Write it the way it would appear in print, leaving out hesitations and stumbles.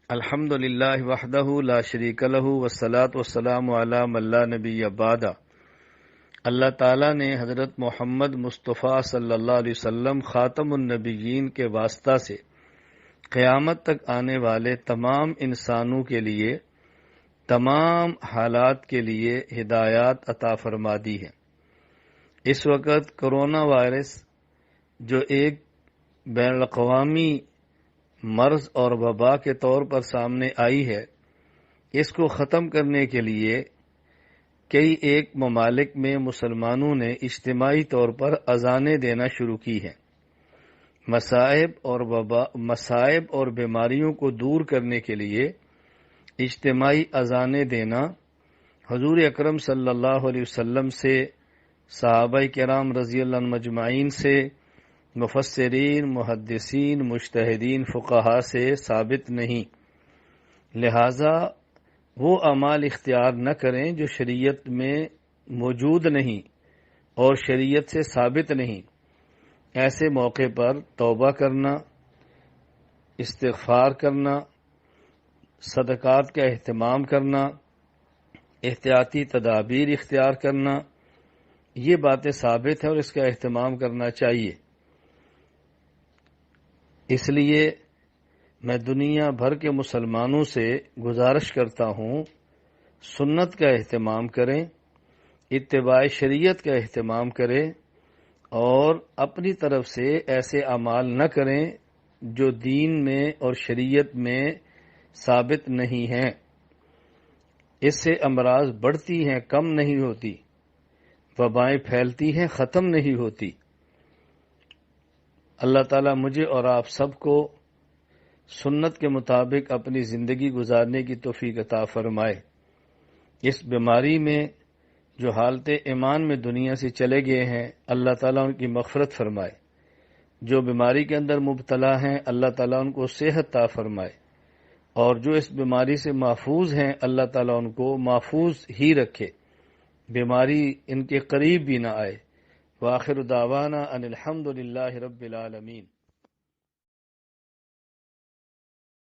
الحمد للہ وحدہ لا شریک لہ والصلاة والسلام علی من لا نبی بعد۔ اللہ تعالیٰ نے حضرت محمد مصطفیٰ صلی اللہ علیہ وسلم خاتم النبیین کے واسطہ سے قیامت تک آنے والے تمام انسانوں کے لیے تمام حالات کے لیے ہدایات عطا فرما دی ہے۔ اس وقت کرونا وائرس جو ایک بین الاقوامی مرض اور وبا کے طور پر سامنے آئی ہے، اس کو ختم کرنے کے لیے کئی ایک ممالک میں مسلمانوں نے اجتماعی طور پر اذانیں دینا شروع کی ہیں۔ مصائب اور بیماریوں کو دور کرنے کے لیے اجتماعی اذانیں دینا حضور اکرم صلی اللہ علیہ وسلم سے، صحابہ کرام رضی اللہ عنہم اجمعین سے، مفسرین، محدثین، مجتہدین، فقہاء سے ثابت نہیں۔ لہذا وہ اعمال اختیار نہ کریں جو شریعت میں موجود نہیں اور شریعت سے ثابت نہیں۔ ایسے موقع پر توبہ کرنا، استغفار کرنا، صدقات کا اہتمام کرنا، احتیاطی تدابیر اختیار کرنا، یہ باتیں ثابت ہیں اور اس کا اہتمام کرنا چاہیے۔ اس لیے میں دنیا بھر کے مسلمانوں سے گزارش کرتا ہوں، سنت کا اہتمام کریں، اتباع شریعت کا اہتمام کریں اور اپنی طرف سے ایسے اعمال نہ کریں جو دین میں اور شریعت میں ثابت نہیں ہیں۔ اس سے امراض بڑھتی ہیں، کم نہیں ہوتی، وبائیں پھیلتی ہیں، ختم نہیں ہوتی۔ اللہ تعالیٰ مجھے اور آپ سب کو سنت کے مطابق اپنی زندگی گزارنے کی توفیق عطا فرمائے۔ اس بیماری میں جو حالت ایمان میں دنیا سے چلے گئے ہیں، اللہ تعالیٰ ان کی مغفرت فرمائے۔ جو بیماری کے اندر مبتلا ہیں، اللہ تعالیٰ ان کو صحت عطا فرمائے، اور جو اس بیماری سے محفوظ ہیں، اللہ تعالیٰ ان کو محفوظ ہی رکھے، بیماری ان کے قریب بھی نہ آئے۔ وآخر دعوانا ان الحمد للہ رب العالمین۔